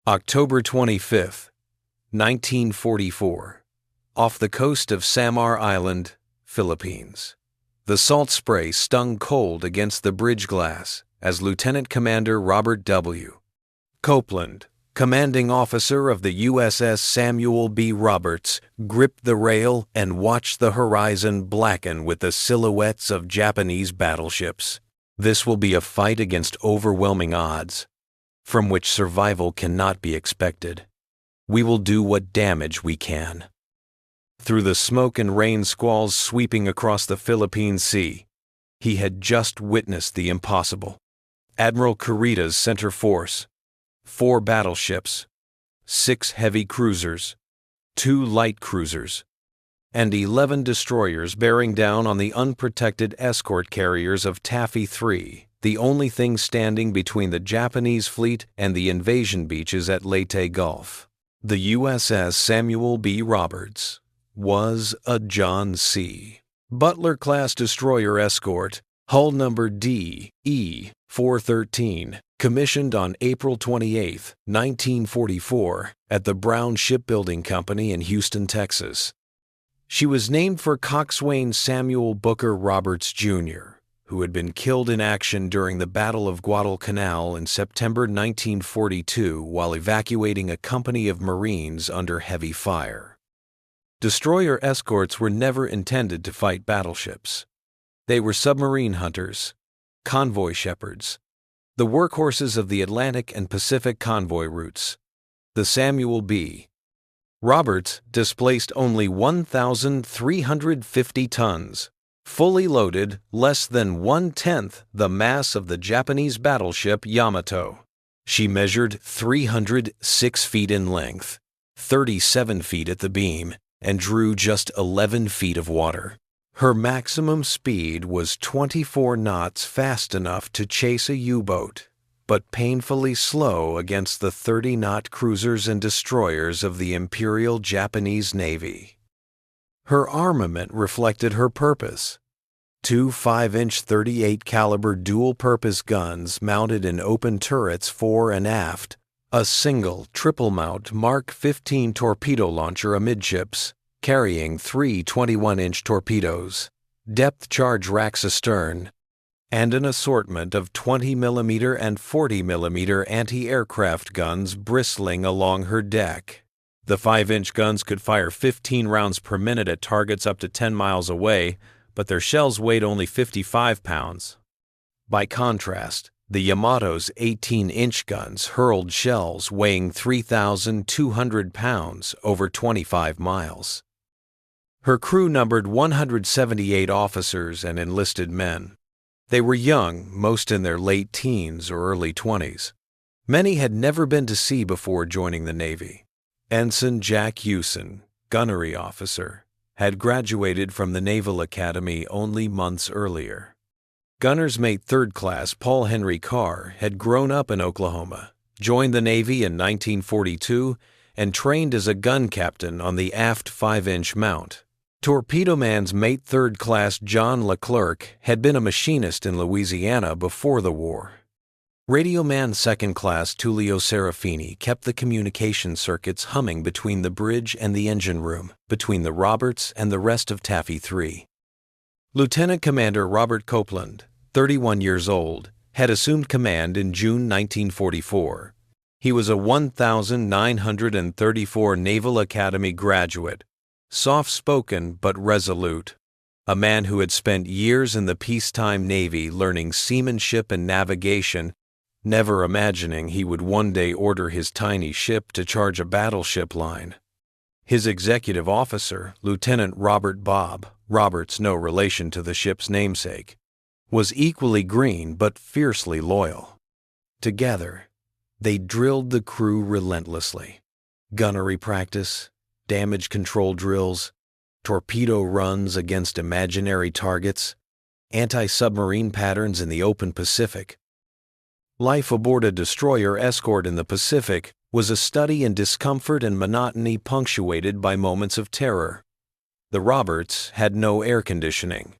October 25, 1944. Off the coast of Samar Island, Philippines. The salt spray stung cold against the bridge glass as Lieutenant Commander Robert W. Copeland, commanding officer of the USS Samuel B. gripped the rail and watched the horizon blacken with the silhouettes of Japanese battleships. This will be a fight against overwhelming odds, from which survival cannot be expected. We will do what damage we can. Through the smoke and rain squalls sweeping across the Philippine Sea, he had just witnessed the impossible. Admiral Kurita's center force, 4 battleships, 6 heavy cruisers, 2 light cruisers, and 11 destroyers bearing down on the unprotected escort carriers of Taffy Three, the only thing standing between the Japanese fleet and the invasion beaches at Leyte Gulf. The USS Samuel B. was a John C. Butler-class destroyer escort, hull number DE-413, commissioned on April 28, 1944, at the Brown Shipbuilding Company in Houston, Texas. She was named for Coxswain Samuel Booker Roberts, Jr., who had been killed in action during the Battle of Guadalcanal in September 1942 while evacuating a company of Marines under heavy fire. Destroyer escorts were never intended to fight battleships. They were submarine hunters, convoy shepherds, the workhorses of the Atlantic and Pacific convoy routes. The Samuel B. Roberts displaced only 1,350 tons, fully loaded, less than 1/10 the mass of the Japanese battleship Yamato. She measured 306 feet in length, 37 feet at the beam, and drew just 11 feet of water. Her maximum speed was 24 knots, fast enough to chase a U-boat, but painfully slow against the 30-knot cruisers and destroyers of the Imperial Japanese Navy. Her armament reflected her purpose. 2 5-inch 38 caliber dual-purpose guns mounted in open turrets fore and aft, a single triple-mount Mark 15 torpedo launcher amidships, carrying 3 21-inch torpedoes, depth charge racks astern, and an assortment of 20mm and 40mm anti-aircraft guns bristling along her deck. The 5-inch guns could fire 15 rounds per minute at targets up to 10 miles away, but their shells weighed only 55 pounds. By contrast, the Yamato's 18-inch guns hurled shells weighing 3,200 pounds over 25 miles. Her crew numbered 178 officers and enlisted men. They were young, most in their late teens or early 20s. Many had never been to sea before joining the Navy. Ensign Jack Hewson, gunnery officer, had graduated from the Naval Academy only months earlier. Gunner's Mate 3rd Class Paul Henry Carr had grown up in Oklahoma, joined the Navy in 1942, and trained as a gun captain on the aft 5-inch mount. Torpedo Man's Mate 3rd Class John Leclerc had been a machinist in Louisiana before the war. Radio Man 2nd Class Tullio Serafini kept the communication circuits humming between the bridge and the engine room, between the Roberts and the rest of Taffy Three. Lieutenant Commander Robert Copeland, 31 years old, had assumed command in June 1944. He was a 1934 Naval Academy graduate, soft-spoken but resolute, a man who had spent years in the peacetime Navy learning seamanship and navigation, never imagining he would one day order his tiny ship to charge a battleship line. His executive officer, Lieutenant Robert Bob, Roberts no relation to the ship's namesake, was equally green but fiercely loyal. Together, they drilled the crew relentlessly. Gunnery practice, damage control drills, torpedo runs against imaginary targets, anti-submarine patterns in the open Pacific. Life aboard a destroyer escort in the Pacific was a study in discomfort and monotony punctuated by moments of terror. The Roberts had no air conditioning.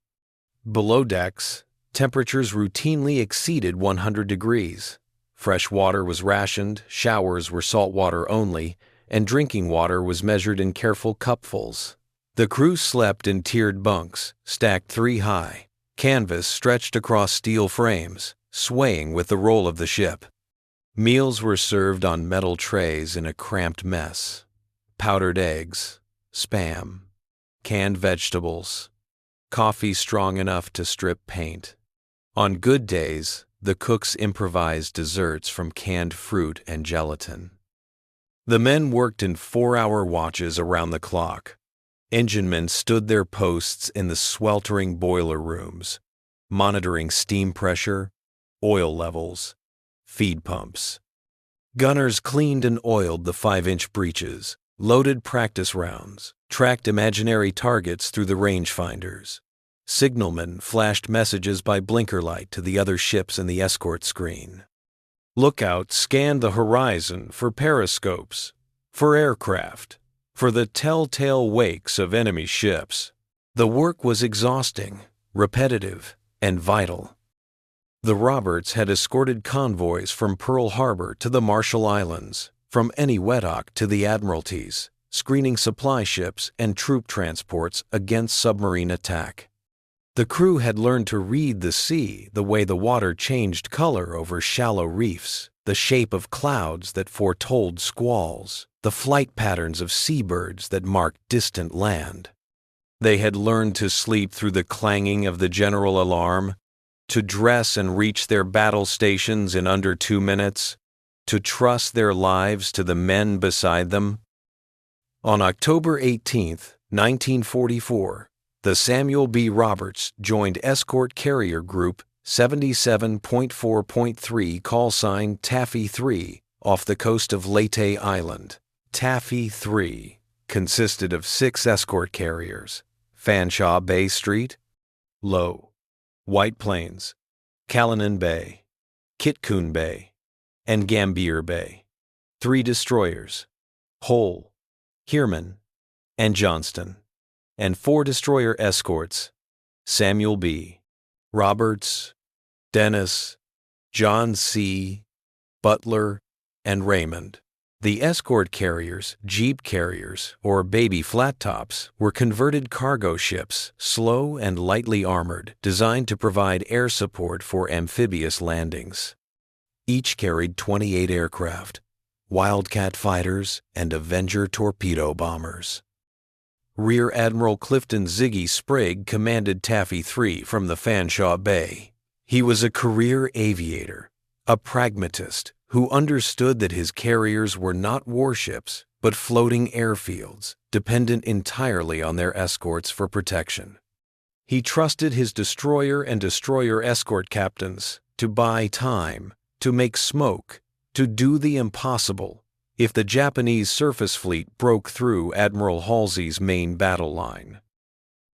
Below decks, temperatures routinely exceeded 100 degrees. Fresh water was rationed, showers were salt water only, and drinking water was measured in careful cupfuls. The crew slept in tiered bunks, stacked 3 high, canvas stretched across steel frames, swaying with the roll of the ship. Meals were served on metal trays in a cramped mess. Powdered eggs, Spam, canned vegetables, coffee strong enough to strip paint. On good days, the cooks improvised desserts from canned fruit and gelatin. The men worked in 4-hour watches around the clock. Enginemen stood their posts in the sweltering boiler rooms, monitoring steam pressure, oil levels, feed pumps. Gunners cleaned and oiled the 5-inch breeches, loaded practice rounds, tracked imaginary targets through the rangefinders. Signalmen flashed messages by blinker light to the other ships in the escort screen. Lookouts scanned the horizon for periscopes, for aircraft, for the telltale wakes of enemy ships. The work was exhausting, repetitive, and vital. The Roberts had escorted convoys from Pearl Harbor to the Marshall Islands, from Eniwetok to the Admiralties, screening supply ships and troop transports against submarine attack. The crew had learned to read the sea the way the water changed color over shallow reefs, the shape of clouds that foretold squalls, the flight patterns of seabirds that marked distant land. They had learned to sleep through the clanging of the general alarm, to dress and reach their battle stations in under 2 minutes, to trust their lives to the men beside them. On October 18, 1944, the Samuel B. Roberts joined Escort Carrier Group 77.4.3 callsign Taffy Three off the coast of Leyte Island. Taffy Three consisted of 6 escort carriers: Fanshawe Bay Street, Low, White Plains, Callinan Bay, Kitcoon Bay, and Gambier Bay, 3 destroyers, Hull, Heerman, and Johnston, and 4 destroyer escorts, Samuel B, Roberts, Dennis, John C, Butler, and Raymond. The escort carriers, jeep carriers, or baby flat tops, were converted cargo ships, slow and lightly armored, designed to provide air support for amphibious landings. Each carried 28 aircraft, Wildcat fighters, and Avenger torpedo bombers. Rear Admiral Clifton Ziggy Sprague commanded Taffy Three from the Fanshawe Bay. He was a career aviator, a pragmatist who understood that his carriers were not warships, but floating airfields, dependent entirely on their escorts for protection. He trusted his destroyer and destroyer escort captains to buy time, to make smoke, to do the impossible if the Japanese surface fleet broke through Admiral Halsey's main battle line.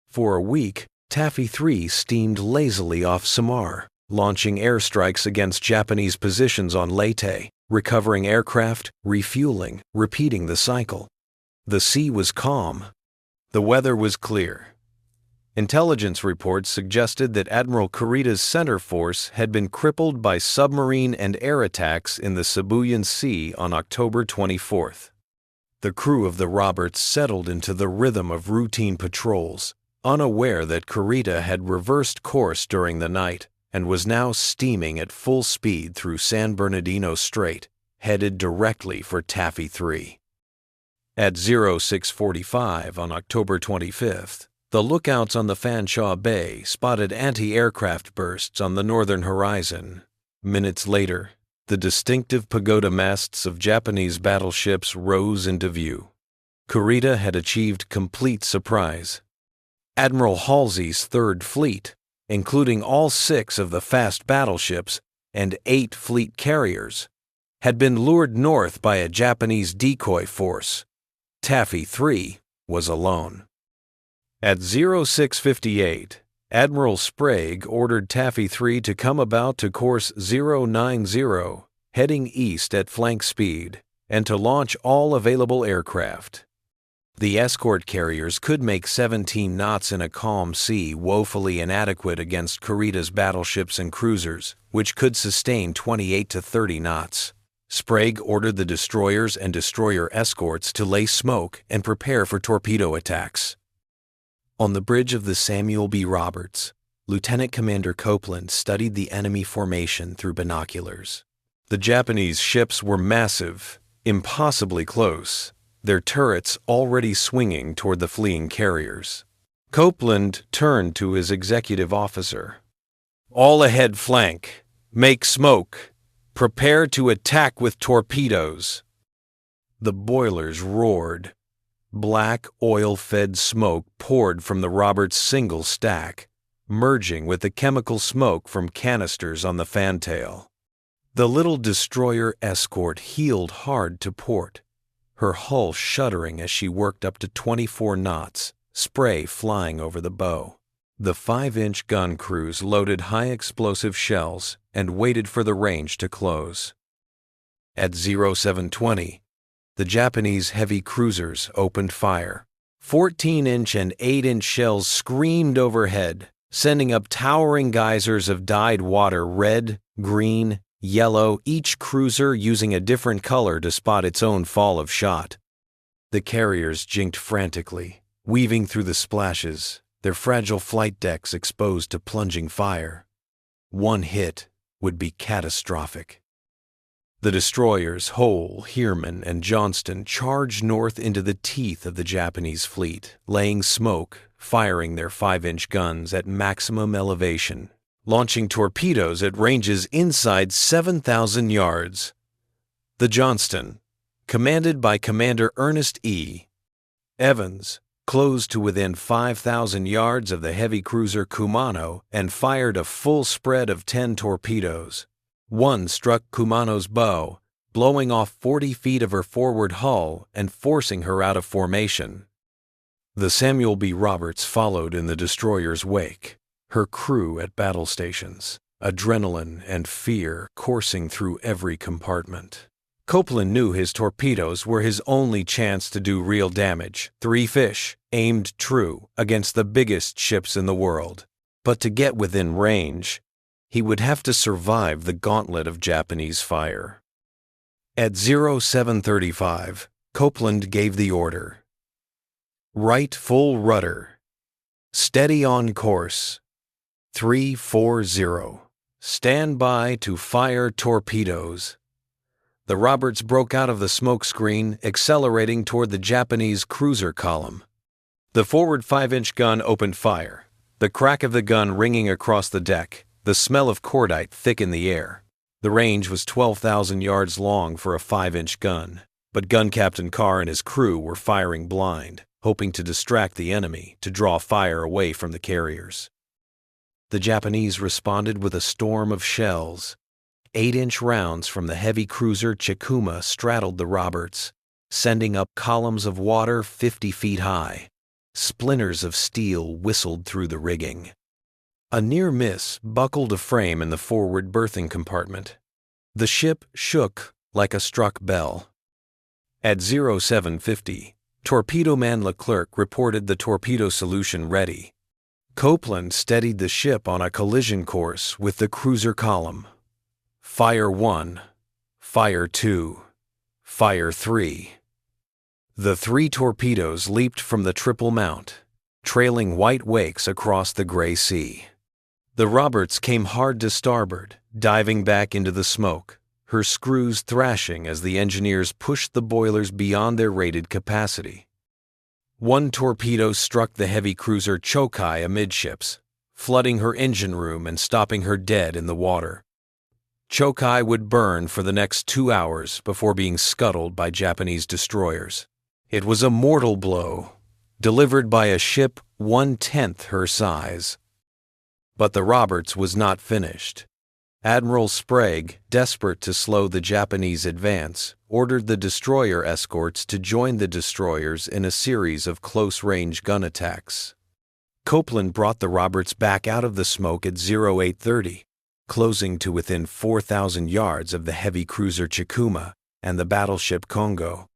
For a week, Taffy Three steamed lazily off Samar, launching airstrikes against Japanese positions on Leyte, recovering aircraft, refueling, repeating the cycle. The sea was calm. The weather was clear. Intelligence reports suggested that Admiral Kurita's center force had been crippled by submarine and air attacks in the Sibuyan Sea on October 24th. The crew of the Roberts settled into the rhythm of routine patrols, unaware that Kurita had reversed course during the night and was now steaming at full speed through San Bernardino Strait, headed directly for Taffy Three. At 0645 on October 25th, the lookouts on the Fanshawe Bay spotted anti-aircraft bursts on the northern horizon. Minutes later, the distinctive pagoda masts of Japanese battleships rose into view. Kurita had achieved complete surprise. Admiral Halsey's Third Fleet, including all 6 of the fast battleships and 8 fleet carriers, had been lured north by a Japanese decoy force. Taffy Three was alone. At 0658, Admiral Sprague ordered Taffy Three to come about to course 090, heading east at flank speed, and to launch all available aircraft. The escort carriers could make 17 knots in a calm sea, woefully inadequate against Kurita's battleships and cruisers, which could sustain 28 to 30 knots. Sprague ordered the destroyers and destroyer escorts to lay smoke and prepare for torpedo attacks. On the bridge of the Samuel B. Roberts, Lieutenant Commander Copeland studied the enemy formation through binoculars. The Japanese ships were massive, impossibly close, their turrets already swinging toward the fleeing carriers. Copeland turned to his executive officer. "All ahead flank. Make smoke. Prepare to attack with torpedoes." The boilers roared. Black, oil-fed smoke poured from the Roberts' single stack, merging with the chemical smoke from canisters on the fantail. The little destroyer Escort heeled hard to port, her hull shuddering as she worked up to 24 knots, spray flying over the bow. The 5-inch gun crews loaded high-explosive shells and waited for the range to close. At 0720, the Japanese heavy cruisers opened fire. 14-inch and 8-inch shells screamed overhead, sending up towering geysers of dyed water, red, green, yellow, each cruiser using a different color to spot its own fall of shot. The carriers jinked frantically, weaving through the splashes, their fragile flight decks exposed to plunging fire. One hit would be catastrophic. The destroyers Hull, Heermann, and Johnston charged north into the teeth of the Japanese fleet, laying smoke, firing their 5-inch guns at maximum elevation, launching torpedoes at ranges inside 7,000 yards. The Johnston, commanded by Commander Ernest E. Evans, closed to within 5,000 yards of the heavy cruiser Kumano and fired a full spread of 10 torpedoes. One struck Kumano's bow, blowing off 40 feet of her forward hull and forcing her out of formation. The Samuel B. Roberts followed in the destroyer's wake, her crew at battle stations, adrenaline and fear coursing through every compartment. Copeland knew his torpedoes were his only chance to do real damage, 3 fish, aimed true against the biggest ships in the world. But to get within range, he would have to survive the gauntlet of Japanese fire. At 0735, Copeland gave the order. Right full rudder. Steady on course. 340. Stand by to fire torpedoes. The Roberts broke out of the smoke screen, accelerating toward the Japanese cruiser column. The forward 5-inch gun opened fire, the crack of the gun ringing across the deck, the smell of cordite thick in the air. The range was 12,000 yards long for a 5-inch gun, but Gun Captain Carr and his crew were firing blind, hoping to distract the enemy to draw fire away from the carriers. The Japanese responded with a storm of shells. 8-inch rounds from the heavy cruiser Chikuma straddled the Roberts, sending up columns of water 50 feet high. Splinters of steel whistled through the rigging. A near miss buckled a frame in the forward berthing compartment. The ship shook like a struck bell. At 0750, Torpedo Man Leclerc reported the torpedo solution ready. Copeland steadied the ship on a collision course with the cruiser column. Fire 1, Fire 2, Fire 3. The 3 torpedoes leaped from the triple mount, trailing white wakes across the gray sea. The Roberts came hard to starboard, diving back into the smoke, her screws thrashing as the engineers pushed the boilers beyond their rated capacity. One torpedo struck the heavy cruiser Chokai amidships, flooding her engine room and stopping her dead in the water. Chokai would burn for the next 2 hours before being scuttled by Japanese destroyers. It was a mortal blow, delivered by a ship 1/10 her size. But the Roberts was not finished. Admiral Sprague, desperate to slow the Japanese advance, ordered the destroyer escorts to join the destroyers in a series of close-range gun attacks. Copeland brought the Roberts back out of the smoke at 0830, closing to within 4,000 yards of the heavy cruiser Chikuma and the battleship Kongo.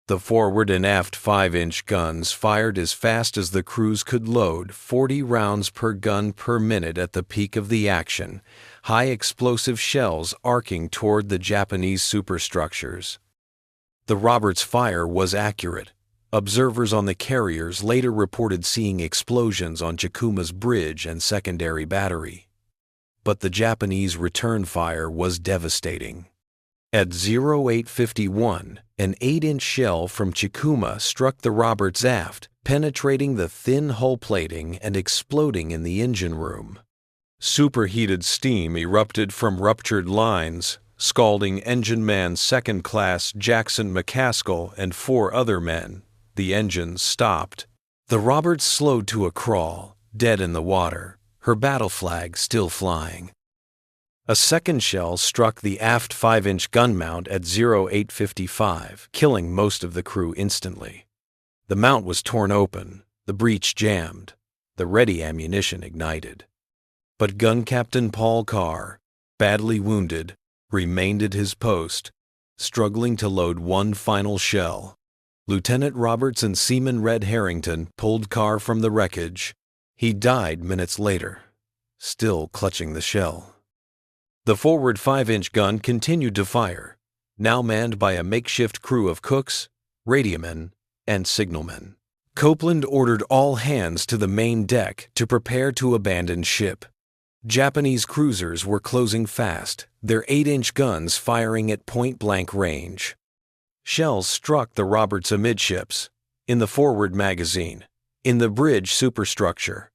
The forward and aft 5-inch guns fired as fast as the crews could load, 40 rounds per gun per minute at the peak of the action, high explosive shells arcing toward the Japanese superstructures. The Roberts' fire was accurate. Observers on the carriers later reported seeing explosions on Chikuma's bridge and secondary battery. But the Japanese return fire was devastating. At 0851, an 8-inch shell from Chikuma struck the Roberts aft, penetrating the thin hull plating and exploding in the engine room. Superheated steam erupted from ruptured lines, scalding engine man second class Jackson McCaskill and 4 other men. The engines stopped. The Roberts slowed to a crawl, dead in the water, her battle flag still flying. A second shell struck the aft 5-inch gun mount at 0855, killing most of the crew instantly. The mount was torn open, the breech jammed, the ready ammunition ignited. But Gun Captain Paul Carr, badly wounded, remained at his post, struggling to load one final shell. Lieutenant Roberts and Seaman Red Harrington pulled Carr from the wreckage. He died minutes later, still clutching the shell. The forward 5-inch gun continued to fire, now manned by a makeshift crew of cooks, radiomen, and signalmen. Copeland ordered all hands to the main deck to prepare to abandon ship. Japanese cruisers were closing fast, their 8-inch guns firing at point-blank range. Shells struck the Roberts amidships, in the forward magazine, in the bridge superstructure.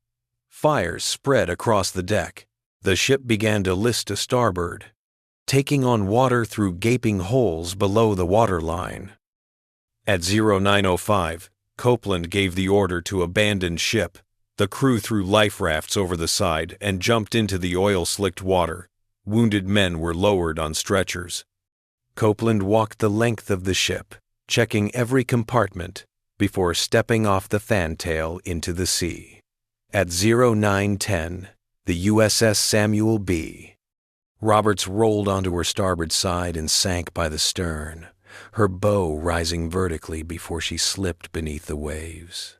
Fires spread across the deck. The ship began to list to starboard, taking on water through gaping holes below the waterline. At 0905, Copeland gave the order to abandon ship. The crew threw life rafts over the side and jumped into the oil-slicked water. Wounded men were lowered on stretchers. Copeland walked the length of the ship, checking every compartment before stepping off the fantail into the sea. At 0910, the USS Samuel B. Roberts rolled onto her starboard side and sank by the stern, her bow rising vertically before she slipped beneath the waves.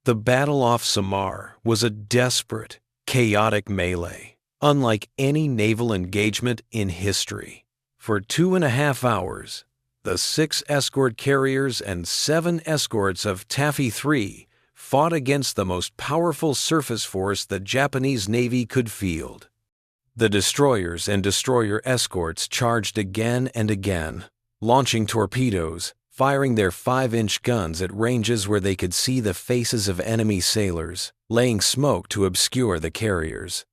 The battle off Samar was a desperate, chaotic melee, unlike any naval engagement in history. For 2.5 hours, the 6 escort carriers and 7 escorts of Taffy Three fought against the most powerful surface force the Japanese Navy could field. The destroyers and destroyer escorts charged again and again, launching torpedoes, firing their 5-inch guns at ranges where they could see the faces of enemy sailors, laying smoke to obscure the carriers.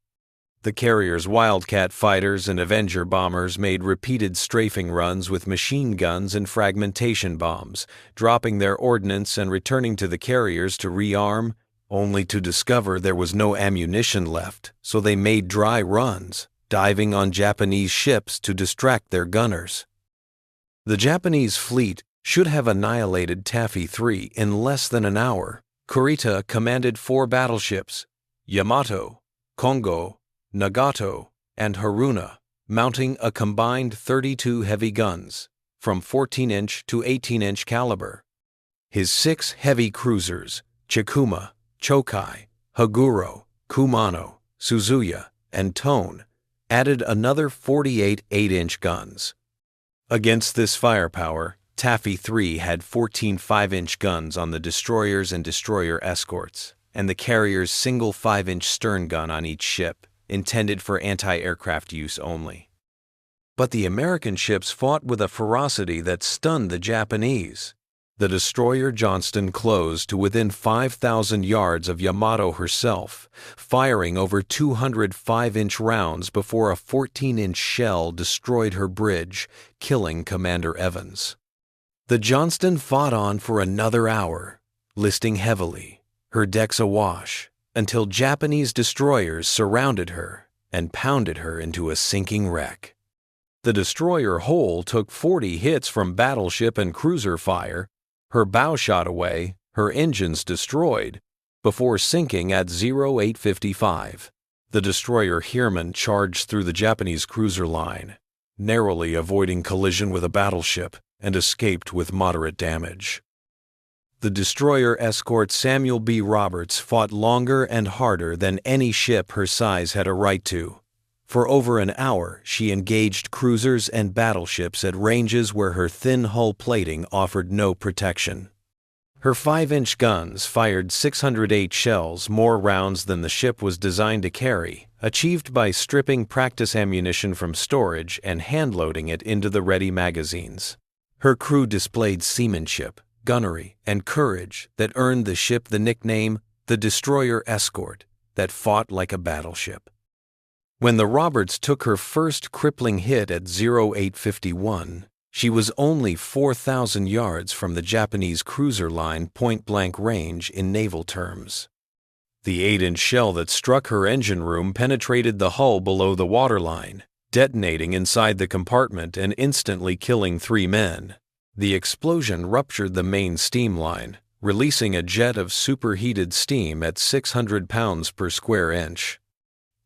The carriers' Wildcat fighters and Avenger bombers made repeated strafing runs with machine guns and fragmentation bombs, dropping their ordnance and returning to the carriers to rearm, only to discover there was no ammunition left, so they made dry runs, diving on Japanese ships to distract their gunners. The Japanese fleet should have annihilated Taffy Three in less than an hour. Kurita commanded 4 battleships, Yamato, Kongo, Nagato, and Haruna, mounting a combined 32 heavy guns, from 14-inch to 18-inch caliber. His 6 heavy cruisers, Chikuma, Chokai, Haguro, Kumano, Suzuya, and Tone, added another 48 8-inch guns. Against this firepower, Taffy Three had 14 5-inch guns on the destroyers and destroyer escorts, and the carrier's single 5-inch stern gun on each ship, intended for anti-aircraft use only. But the American ships fought with a ferocity that stunned the Japanese. The destroyer Johnston closed to within 5,000 yards of Yamato herself, firing over 200 5-inch rounds before a 14-inch shell destroyed her bridge, killing Commander Evans. The Johnston fought on for another hour, listing heavily, her decks awash, until Japanese destroyers surrounded her and pounded her into a sinking wreck. The destroyer Hull took 40 hits from battleship and cruiser fire, her bow shot away, her engines destroyed, before sinking at 0855. The destroyer Heermann charged through the Japanese cruiser line, narrowly avoiding collision with a battleship, and escaped with moderate damage. The destroyer escort Samuel B. Roberts fought longer and harder than any ship her size had a right to. For over an hour, she engaged cruisers and battleships at ranges where her thin hull plating offered no protection. Her 5-inch guns fired 608 shells, more rounds than the ship was designed to carry, achieved by stripping practice ammunition from storage and hand-loading it into the ready magazines. Her crew displayed seamanship, gunnery, and courage that earned the ship the nickname the Destroyer Escort, that fought like a battleship. When the Roberts took her first crippling hit at 0851, she was only 4,000 yards from the Japanese cruiser line point-blank range in naval terms. The 8-inch shell that struck her engine room penetrated the hull below the waterline, detonating inside the compartment and instantly killing 3 men. The explosion ruptured the main steam line, releasing a jet of superheated steam at 600 pounds per square inch.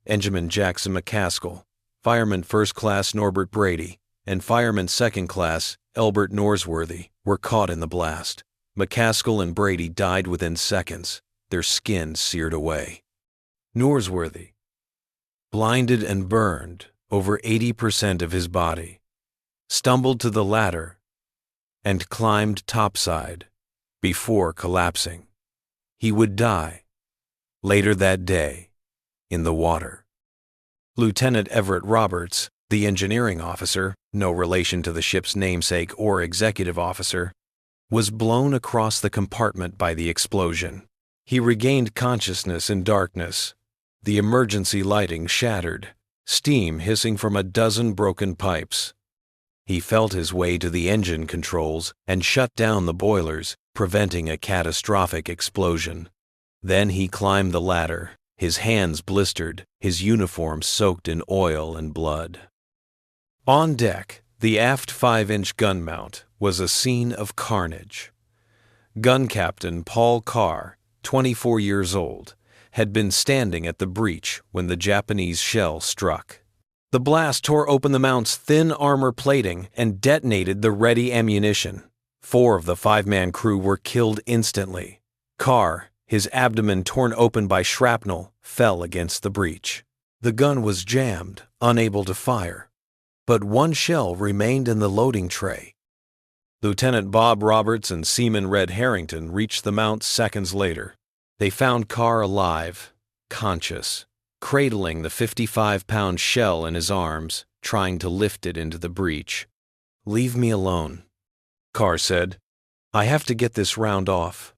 Engineman Jackson McCaskill, Fireman First Class Norbert Brady, and Fireman Second Class Elbert Norsworthy were caught in the blast. McCaskill and Brady died within seconds, their skin seared away. Norsworthy, blinded and burned over 80% of his body, stumbled to the ladder and climbed topside before collapsing. He would die later that day in the water. Lieutenant Everett Roberts, the engineering officer, no relation to the ship's namesake or executive officer, was blown across the compartment by the explosion. He regained consciousness in darkness. The emergency lighting shattered, steam hissing from a dozen broken pipes. He felt his way to the engine controls and shut down the boilers, preventing a catastrophic explosion. Then he climbed the ladder, his hands blistered, his uniform soaked in oil and blood. On deck, the aft 5-inch gun mount was a scene of carnage. Gun Captain Paul Carr, 24 years old, had been standing at the breech when the Japanese shell struck. The blast tore open the mount's thin armor plating and detonated the ready ammunition. 4 of the 5-man crew were killed instantly. Carr, his abdomen torn open by shrapnel, fell against the breech. The gun was jammed, unable to fire, but 1 shell remained in the loading tray. Lieutenant Bob Roberts and Seaman Red Harrington reached the mount seconds later. They found Carr alive, conscious, cradling the 55-pound shell in his arms, trying to lift it into the breech. "Leave me alone," Carr said. "I have to get this round off."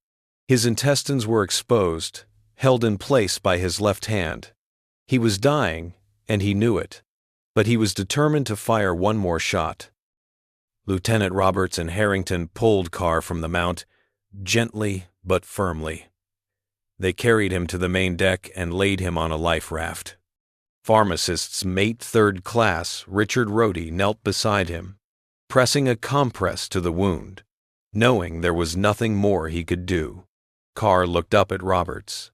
His intestines were exposed, held in place by his left hand. He was dying, and he knew it, but he was determined to fire 1 more shot. Lieutenant Roberts and Harrington pulled Carr from the mount, gently but firmly. They carried him to the main deck and laid him on a life raft. Pharmacist's mate 3rd class, Richard Rohde, knelt beside him, pressing a compress to the wound, knowing there was nothing more he could do. Carr looked up at Roberts.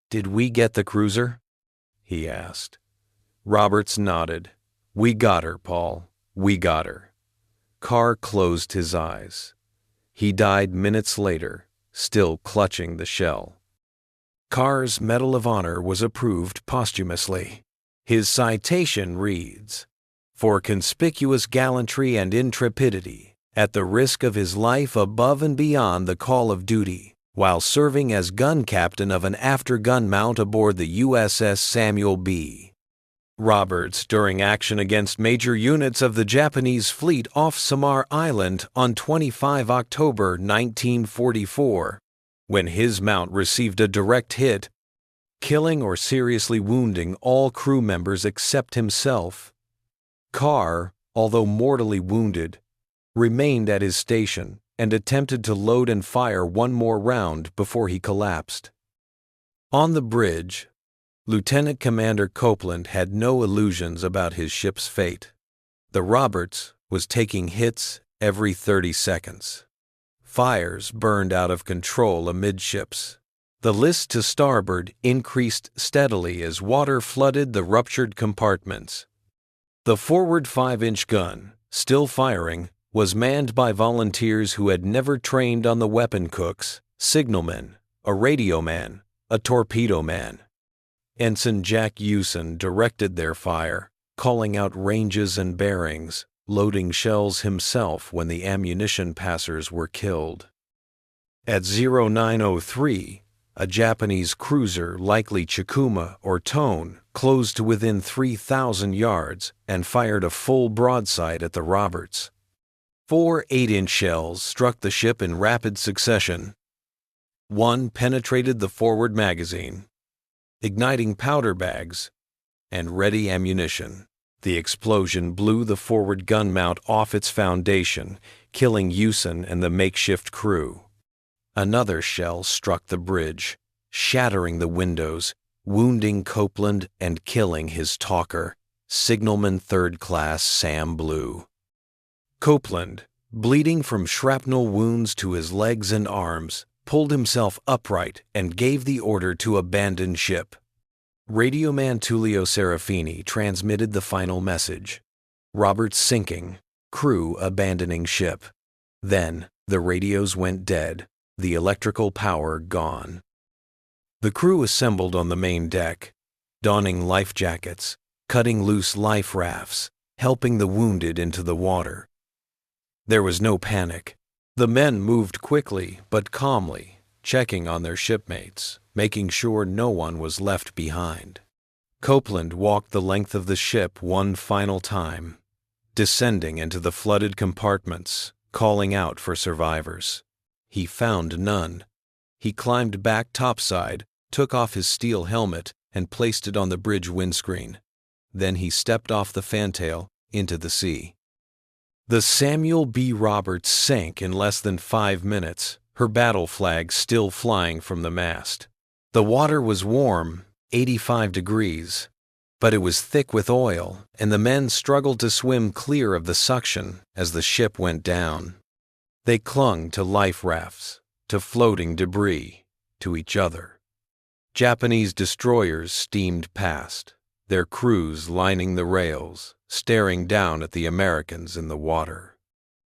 "Did we get the cruiser?" he asked. Roberts nodded. "We got her, Paul. We got her." Carr closed his eyes. He died minutes later, still clutching the shell. Carr's Medal of Honor was approved posthumously. His citation reads, "For conspicuous gallantry and intrepidity, at the risk of his life above and beyond the call of duty, while serving as gun captain of an after-gun mount aboard the USS Samuel B. Roberts during action against major units of the Japanese fleet off Samar Island on 25 October 1944, when his mount received a direct hit, killing or seriously wounding all crew members except himself. Carr, although mortally wounded, remained at his station and attempted to load and fire 1 more round before he collapsed. On the bridge, Lieutenant Commander Copeland had no illusions about his ship's fate. The Roberts was taking hits every 30 seconds. Fires burned out of control amidships. The list to starboard increased steadily as water flooded the ruptured compartments. The forward 5-inch gun, still firing, was manned by volunteers who had never trained on the weapon cooks, signalmen, a radio man, a torpedo man. Ensign Jack Hewson directed their fire, calling out ranges and bearings, loading shells himself when the ammunition passers were killed. At 0903, a Japanese cruiser, likely Chikuma or Tone, closed to within 3,000 yards and fired a full broadside at the Roberts. 4 8-inch shells struck the ship in rapid succession. One penetrated the forward magazine, igniting powder bags and ready ammunition. The explosion blew the forward gun mount off its foundation, killing Hewson and the makeshift crew. Another shell struck the bridge, shattering the windows, wounding Copeland and killing his talker, Signalman Third Class Sam Blue. Copeland, bleeding from shrapnel wounds to his legs and arms, pulled himself upright and gave the order to abandon ship. Radioman Tullio Serafini transmitted the final message. Roberts sinking, crew abandoning ship. Then, the radios went dead, the electrical power gone. The crew assembled on the main deck, donning life jackets, cutting loose life rafts, helping the wounded into the water. There was no panic. The men moved quickly but calmly, checking on their shipmates, making sure no one was left behind. Copeland walked the length of the ship one final time, descending into the flooded compartments, calling out for survivors. He found none. He climbed back topside, took off his steel helmet, and placed it on the bridge windscreen. Then he stepped off the fantail into the sea. The Samuel B. Roberts sank in less than 5 minutes, her battle flag still flying from the mast. The water was warm, 85 degrees, but it was thick with oil, and the men struggled to swim clear of the suction as the ship went down. They clung to life rafts, to floating debris, to each other. Japanese destroyers steamed past, their crews lining the rails, staring down at the Americans in the water.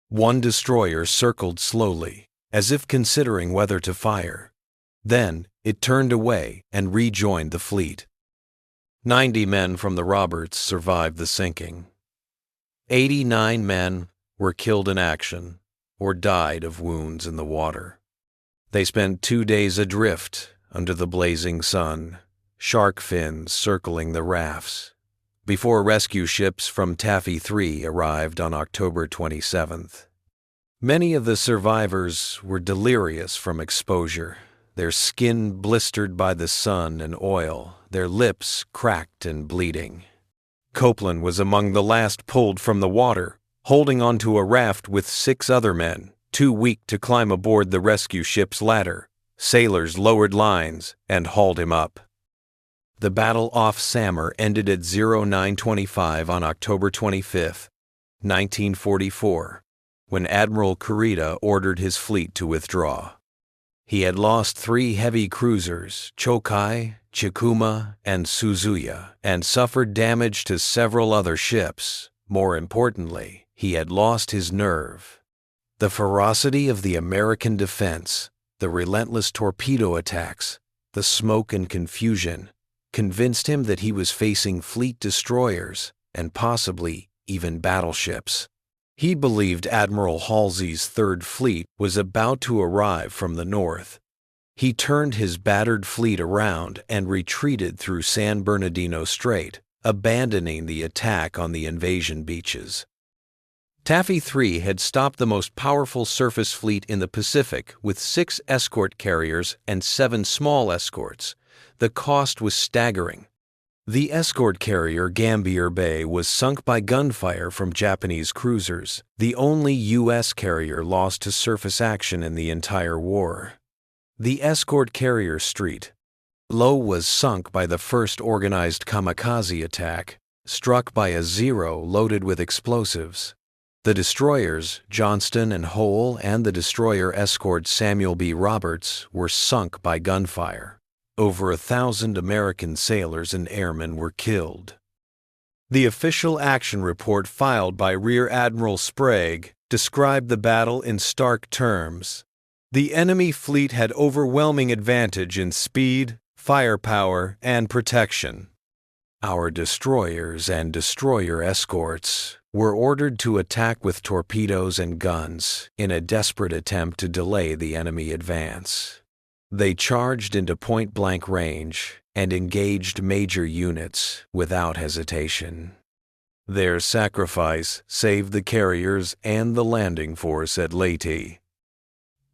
One destroyer circled slowly, as if considering whether to fire. Then it turned away and rejoined the fleet. 90 men from the Roberts survived the sinking. 89 men were killed in action or died of wounds in the water. They spent 2 days adrift under the blazing sun, shark fins circling the rafts, before rescue ships from Taffy Three arrived on October 27th. Many of the survivors were delirious from exposure, their skin blistered by the sun and oil, their lips cracked and bleeding. Copeland was among the last pulled from the water, holding onto a raft with 6 other men, too weak to climb aboard the rescue ship's ladder. Sailors lowered lines and hauled him up. The battle off Samar ended at 0925 on October 25, 1944, when Admiral Kurita ordered his fleet to withdraw. He had lost 3 heavy cruisers, Chokai, Chikuma, and Suzuya, and suffered damage to several other ships. More importantly, he had lost his nerve. The ferocity of the American defense, the relentless torpedo attacks, the smoke and confusion, convinced him that he was facing fleet destroyers and possibly even battleships. He believed Admiral Halsey's Third Fleet was about to arrive from the north. He turned his battered fleet around and retreated through San Bernardino Strait, abandoning the attack on the invasion beaches. Taffy Three had stopped the most powerful surface fleet in the Pacific with 6 escort carriers and 7 small escorts. The cost was staggering. The escort carrier Gambier Bay was sunk by gunfire from Japanese cruisers, the only U.S. carrier lost to surface action in the entire war. The escort carrier Street Low was sunk by the first organized kamikaze attack, struck by a Zero loaded with explosives. The destroyers Johnston and Hole and the destroyer escort Samuel B. Roberts were sunk by gunfire. Over 1,000 American sailors and airmen were killed. The official action report filed by Rear Admiral Sprague described the battle in stark terms. The enemy fleet had overwhelming advantage in speed, firepower, and protection. Our destroyers and destroyer escorts were ordered to attack with torpedoes and guns in a desperate attempt to delay the enemy advance. They charged into point-blank range and engaged major units without hesitation. Their sacrifice saved the carriers and the landing force at Leyte.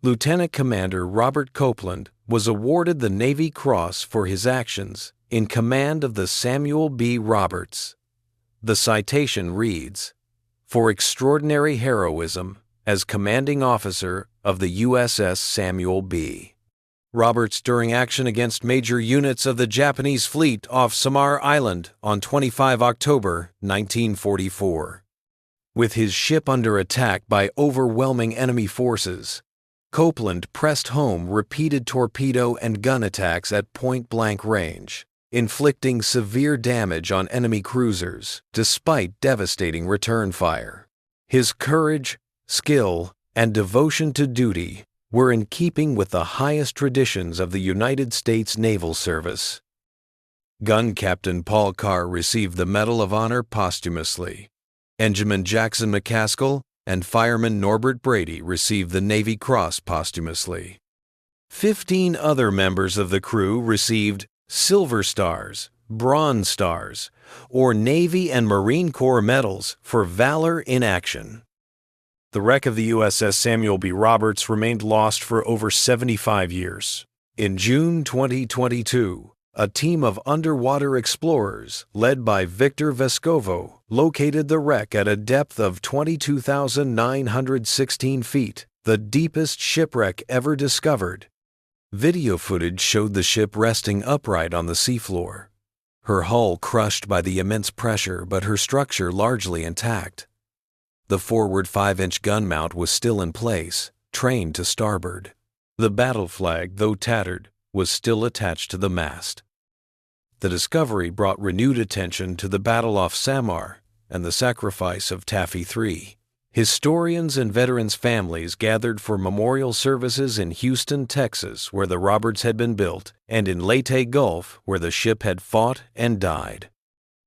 Lieutenant Commander Robert Copeland was awarded the Navy Cross for his actions in command of the Samuel B. Roberts. The citation reads, "For extraordinary heroism as commanding officer of the USS Samuel B. Roberts during action against major units of the Japanese fleet off Samar Island on 25 October 1944. With his ship under attack by overwhelming enemy forces, Copeland pressed home repeated torpedo and gun attacks at point-blank range, inflicting severe damage on enemy cruisers despite devastating return fire. His courage, skill, and devotion to duty were in keeping with the highest traditions of the United States Naval Service. Gun Captain Paul Carr received the Medal of Honor posthumously. Engineman Jackson McCaskill and Fireman Norbert Brady received the Navy Cross posthumously. 15 other members of the crew received Silver Stars, Bronze Stars, or Navy and Marine Corps medals for valor in action. The wreck of the USS Samuel B. Roberts remained lost for over 75 years. In June 2022, a team of underwater explorers led by Victor Vescovo located the wreck at a depth of 22,916 feet, the deepest shipwreck ever discovered. Video footage showed the ship resting upright on the seafloor, her hull crushed by the immense pressure but her structure largely intact. The forward 5-inch gun mount was still in place, trained to starboard. The battle flag, though tattered, was still attached to the mast. The discovery brought renewed attention to the battle off Samar and the sacrifice of Taffy Three. Historians and veterans' families gathered for memorial services in Houston, Texas, where the Roberts had been built, and in Leyte Gulf, where the ship had fought and died.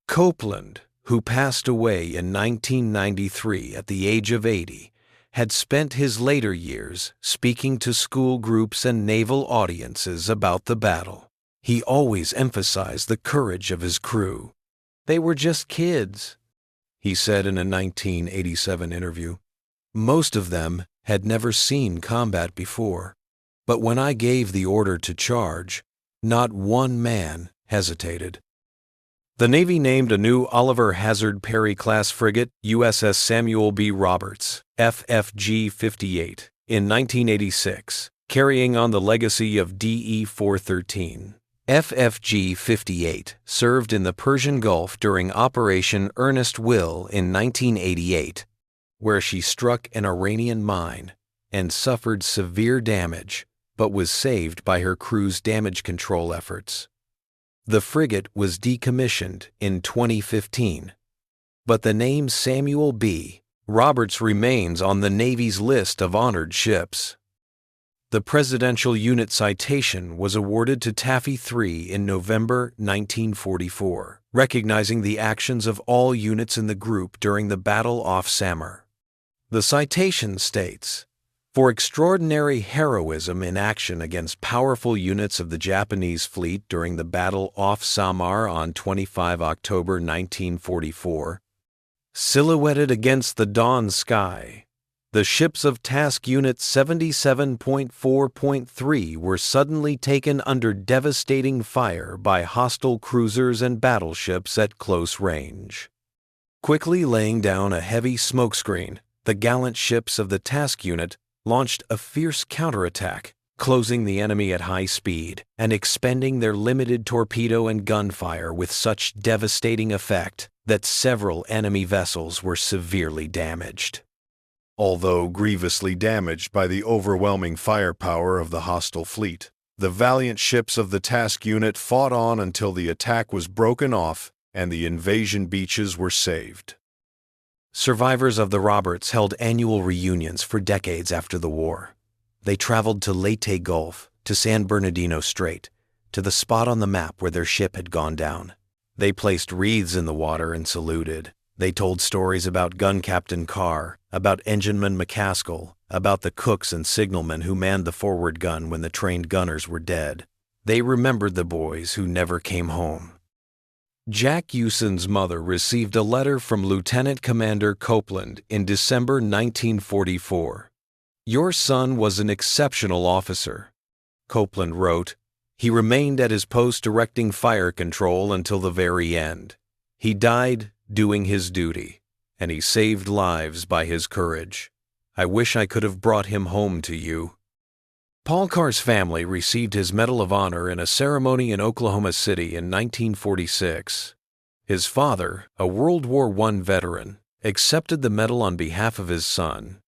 Copeland, who passed away in 1993 at the age of 80, had spent his later years speaking to school groups and naval audiences about the battle. He always emphasized the courage of his crew. "They were just kids," he said in a 1987 interview. "Most of them had never seen combat before, but when I gave the order to charge, not one man hesitated." The Navy named a new Oliver Hazard Perry-class frigate, USS Samuel B. Roberts, FFG-58, in 1986, carrying on the legacy of DE-413. FFG-58 served in the Persian Gulf during Operation Earnest Will in 1988, where she struck an Iranian mine and suffered severe damage, but was saved by her crew's damage control efforts. The frigate was decommissioned in 2015, but the name Samuel B. Roberts remains on the Navy's list of honored ships. The Presidential Unit Citation was awarded to Taffy Three in November 1944, recognizing the actions of all units in the group during the battle off Samar. The citation states, "For extraordinary heroism in action against powerful units of the Japanese fleet during the battle off Samar on 25 October 1944, silhouetted against the dawn sky, the ships of Task Unit 77.4.3 were suddenly taken under devastating fire by hostile cruisers and battleships at close range. Quickly laying down a heavy smokescreen, the gallant ships of the Task Unit launched a fierce counterattack, closing the enemy at high speed and expending their limited torpedo and gunfire with such devastating effect that several enemy vessels were severely damaged." Although grievously damaged by the overwhelming firepower of the hostile fleet, the valiant ships of the Task Unit fought on until the attack was broken off and the invasion beaches were saved. Survivors of the Roberts held annual reunions for decades after the war. They traveled to Leyte Gulf, to San Bernardino Strait, to the spot on the map where their ship had gone down. They placed wreaths in the water and saluted. They told stories about Gun Captain Carr, about Engineman McCaskill, about the cooks and signalmen who manned the forward gun when the trained gunners were dead. They remembered the boys who never came home. Jack Huson's mother received a letter from Lieutenant Commander Copeland in December 1944. "Your son was an exceptional officer," Copeland wrote. "He remained at his post directing fire control until the very end. He died doing his duty, and he saved lives by his courage. I wish I could have brought him home to you." Paul Carr's family received his Medal of Honor in a ceremony in Oklahoma City in 1946. His father, a World War I veteran, accepted the medal on behalf of his son.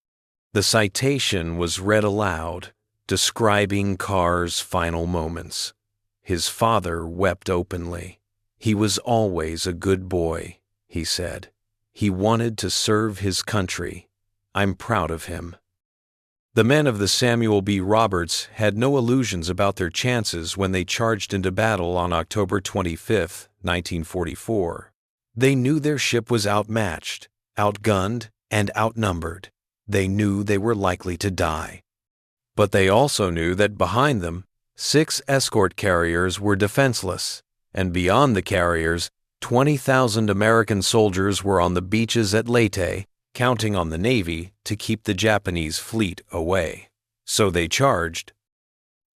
The citation was read aloud, describing Carr's final moments. His father wept openly. "He was always a good boy," he said. "He wanted to serve his country. I'm proud of him." The men of the Samuel B. Roberts had no illusions about their chances when they charged into battle on October 25, 1944. They knew their ship was outmatched, outgunned, and outnumbered. They knew they were likely to die. But they also knew that behind them, 6 escort carriers were defenseless, and beyond the carriers, 20,000 American soldiers were on the beaches at Leyte, counting on the Navy to keep the Japanese fleet away. So they charged.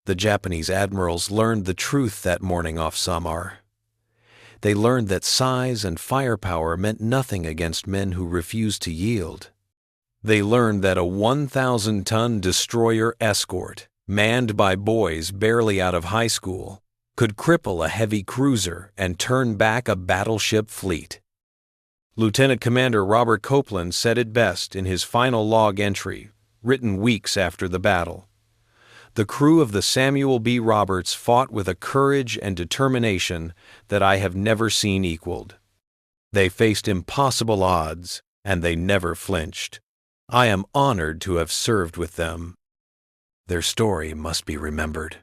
The Japanese admirals learned the truth that morning off Samar. They learned that size and firepower meant nothing against men who refused to yield. They learned that a 1,000-ton destroyer Escort, manned by boys barely out of high school, could cripple a heavy cruiser and turn back a battleship fleet. Lieutenant Commander Robert Copeland said it best in his final log entry, written weeks after the battle. "The crew of the Samuel B. Roberts fought with a courage and determination that I have never seen equaled. They faced impossible odds, and they never flinched. I am honored to have served with them." Their story must be remembered.